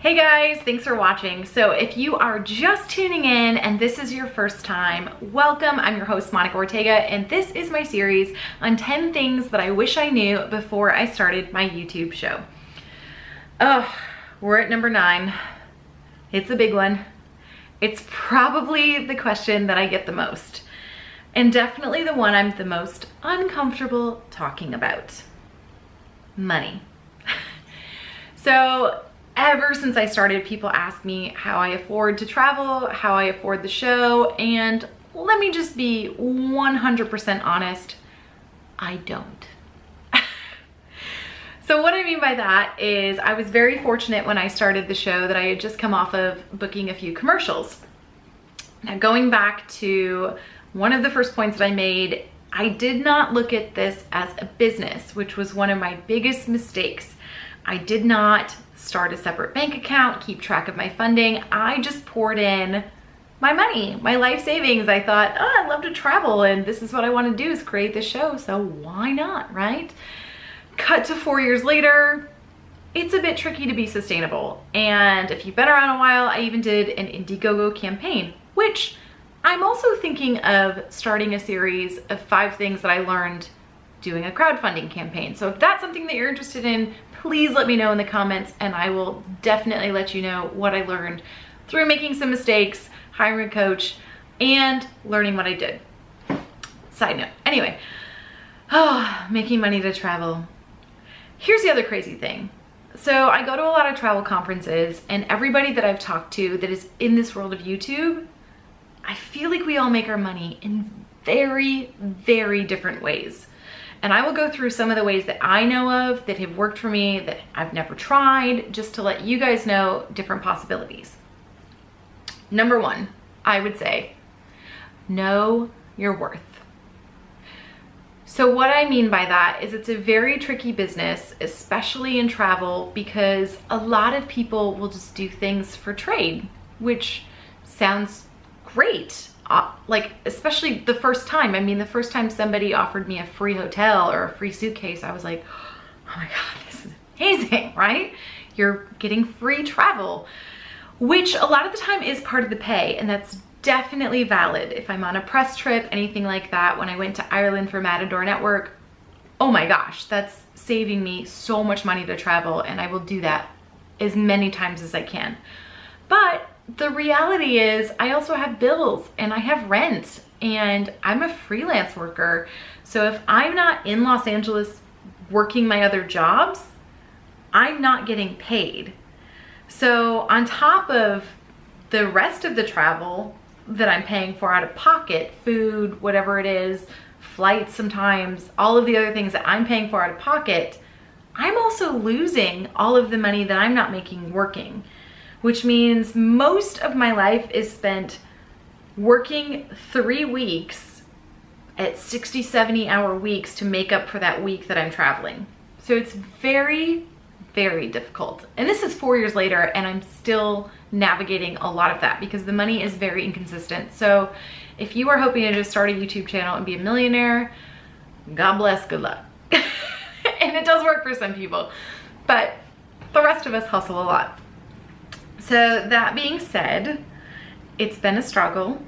Hey guys, thanks for watching. So if you are just tuning in and this is your first time, welcome. I'm your host, Monica Ortega, and this is my series on 10 things that I wish I knew before I started my YouTube show. Oh, we're at number 9. It's a big one. It's probably the question that I get the most, and definitely the one I'm the most uncomfortable talking about. Money. So ever since I started, people ask me how I afford to travel, how I afford the show, and let me just be 100% honest, I don't. So what I mean by that is I was very fortunate when I started the show that I had just come off of booking a few commercials. Now, going back to one of the first points that I made, I did not look at this as a business, which was one of my biggest mistakes. I did not start a separate bank account, keep track of my funding. I just poured in my money, my life savings. I thought, oh, I love to travel and this is what I want to do is create this show, so why not, right? Cut to 4 years later, it's a bit tricky to be sustainable. And if you've been around a while, I even did an Indiegogo campaign, which I'm also thinking of starting a series of 5 things that I learned doing a crowdfunding campaign. So if that's something that you're interested in, please let me know in the comments and I will definitely let you know what I learned through making some mistakes, hiring a coach, and learning what I did. Side note. Anyway, making money to travel. Here's the other crazy thing. So I go to a lot of travel conferences, and everybody that I've talked to that is in this world of YouTube, I feel like we all make our money in very, very different ways. And I will go through some of the ways that I know of that have worked for me, that I've never tried, just to let you guys know different possibilities. Number 1, I would say, know your worth. So what I mean by that is it's a very tricky business, especially in travel, because a lot of people will just do things for trade, which sounds great. Like, especially the first time. I mean, the first time somebody offered me a free hotel or a free suitcase, I was like, oh my God, this is amazing, right? You're getting free travel, which a lot of the time is part of the pay, and that's definitely valid. If I'm on a press trip, anything like that, when I went to Ireland for Matador Network, oh my gosh, that's saving me so much money to travel, and I will do that as many times as I can. But the reality is I also have bills and I have rent and I'm a freelance worker. So if I'm not in Los Angeles working my other jobs, I'm not getting paid. So on top of the rest of the travel that I'm paying for out of pocket, food, whatever it is, flights sometimes, all of the other things that I'm paying for out of pocket, I'm also losing all of the money that I'm not making working, which means most of my life is spent working 3 weeks at 60, 70-hour weeks to make up for that week that I'm traveling. So it's very, very difficult. And this is 4 years later and I'm still navigating a lot of that because the money is very inconsistent. So if you are hoping to just start a YouTube channel and be a millionaire, God bless, good luck. And it does work for some people, but the rest of us hustle a lot. So that being said, it's been a struggle,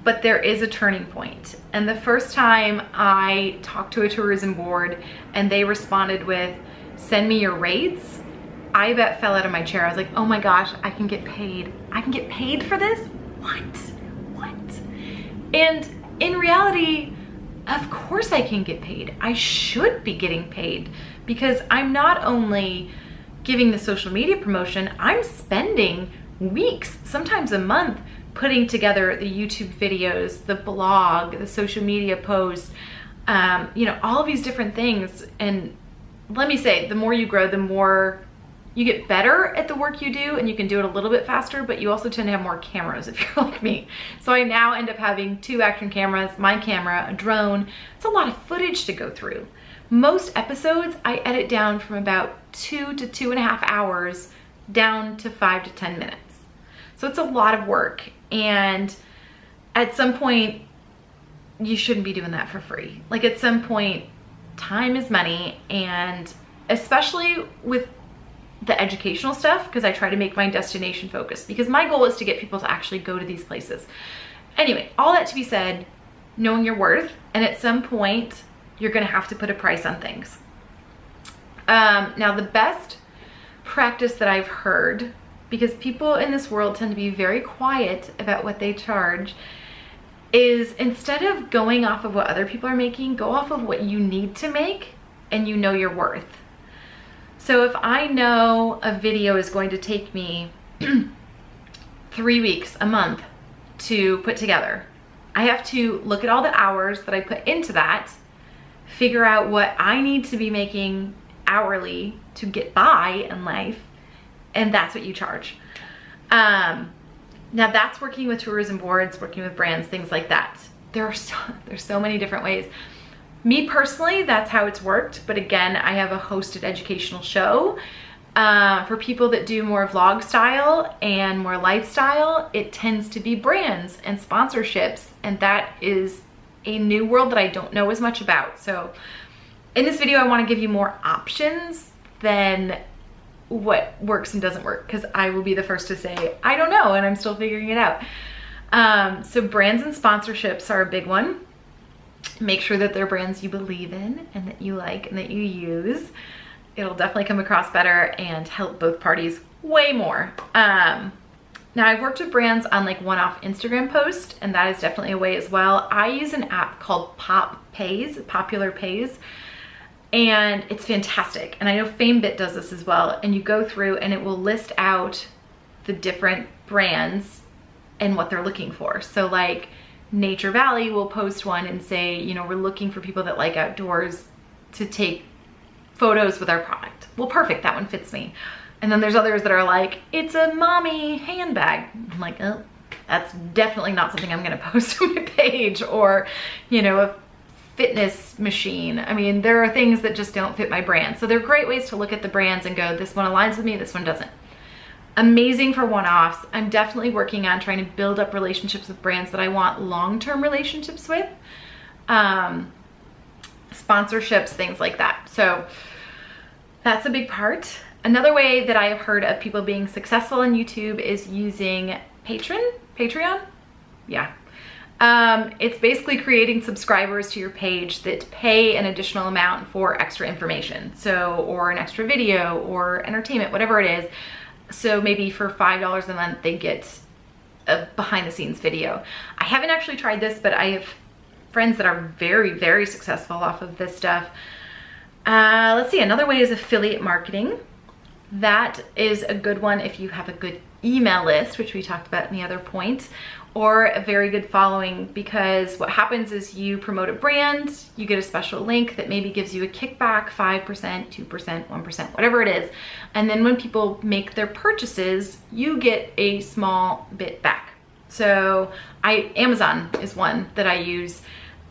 but there is a turning point. And the first time I talked to a tourism board and they responded with, send me your rates, I bet fell out of my chair. I was like, oh my gosh, I can get paid. I can get paid for this? What? And in reality, of course I can get paid. I should be getting paid because I'm not only giving the social media promotion, I'm spending weeks, sometimes a month, putting together the YouTube videos, the blog, the social media posts, you know, all of these different things. And let me say, the more you grow, the more you get better at the work you do, and you can do it a little bit faster, but you also tend to have more cameras if you're like me. So I now end up having 2 action cameras, my camera, a drone. It's a lot of footage to go through. Most episodes I edit down from about 2 to 2.5 hours down to 5 to 10 minutes. So it's a lot of work. And at some point, you shouldn't be doing that for free. Like at some point, time is money, and especially with the educational stuff because I try to make my destination focused, because my goal is to get people to actually go to these places. Anyway, all that to be said, knowing your worth, and at some point you're gonna have to put a price on things. Now the best practice that I've heard, because people in this world tend to be very quiet about what they charge, is instead of going off of what other people are making, go off of what you need to make and you know your worth. So if I know a video is going to take me 3 weeks, a month to put together, I have to look at all the hours that I put into that, figure out what I need to be making hourly to get by in life, and that's what you charge. Now that's working with tourism boards, working with brands, things like that. There's so many different ways. Me personally, that's how it's worked. But again, I have a hosted educational show. For people that do more vlog style and more lifestyle, it tends to be brands and sponsorships. And that is a new world that I don't know as much about. So in this video, I want to give you more options than what works and doesn't work, because I will be the first to say, I don't know, and I'm still figuring it out. So brands and sponsorships are a big one. Make sure that they're brands you believe in and that you like and that you use. It'll definitely come across better and help both parties way more. Now I've worked with brands on like one-off Instagram posts, and that is definitely a way as well. I use an app called Popular Pays, and it's fantastic. And I know FameBit does this as well. And you go through and it will list out the different brands and what they're looking for. So like Nature Valley will post one and say, you know, we're looking for people that like outdoors to take photos with our product. Well, perfect, that one fits me. And then there's others that are like, it's a mommy handbag. I'm like, oh, that's definitely not something I'm gonna post on my page. Or, you know, a fitness machine. I mean, there are things that just don't fit my brand. So they're great ways to look at the brands and go, this one aligns with me, this one doesn't. Amazing for one-offs. I'm definitely working on trying to build up relationships with brands that I want long-term relationships with. Sponsorships, things like that. So that's a big part. Another way that I have heard of people being successful on YouTube is using Patreon? Yeah. It's basically creating subscribers to your page that pay an additional amount for extra information. So, or an extra video or entertainment, whatever it is. So maybe for $5 a month, they get a behind the scenes video. I haven't actually tried this, but I have friends that are very, very successful off of this stuff. Let's see, another way is affiliate marketing. That is a good one if you have a good email list, which we talked about in the other point, or a very good following, because what happens is you promote a brand, you get a special link that maybe gives you a kickback, 5%, 2%, 1%, whatever it is. And then when people make their purchases, you get a small bit back. So Amazon is one that I use.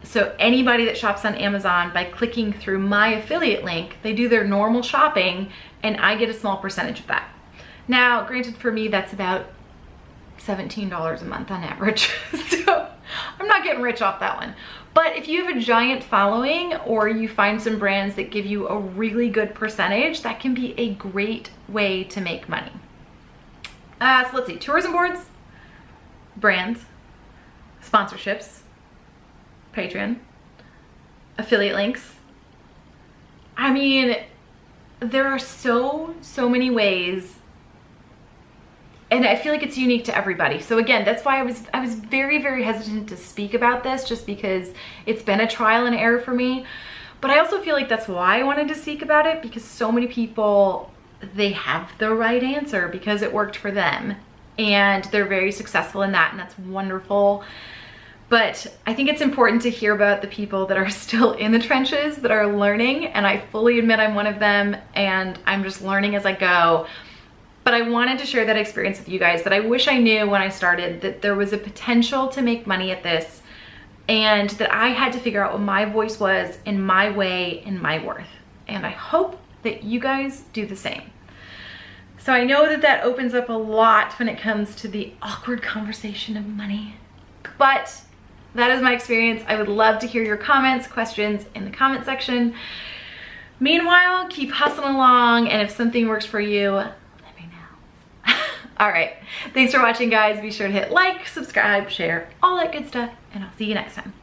So anybody that shops on Amazon, by clicking through my affiliate link, they do their normal shopping and I get a small percentage of that. Now, granted, for me, that's about $17 a month on average. So I'm not getting rich off that one. But if you have a giant following, or you find some brands that give you a really good percentage, that can be a great way to make money. So let's see, tourism boards, brands, sponsorships, Patreon, affiliate links. I mean, there are so many ways, and I feel like it's unique to everybody. So again, that's why I was very, very hesitant to speak about this, just because it's been a trial and error for me. But I also feel like that's why I wanted to speak about it, because so many people, they have the right answer because it worked for them and they're very successful in that, and that's wonderful. But I think it's important to hear about the people that are still in the trenches, that are learning, and I fully admit I'm one of them, and I'm just learning as I go. But I wanted to share that experience with you guys, that I wish I knew when I started that there was a potential to make money at this, and that I had to figure out what my voice was, in my way, in my worth. And I hope that you guys do the same. So I know that that opens up a lot when it comes to the awkward conversation of money, but that is my experience. I would love to hear your comments, questions in the comment section. Meanwhile, keep hustling along, and if something works for you, let me know. All right, thanks for watching, guys. Be sure to hit like, subscribe, share, all that good stuff, and I'll see you next time.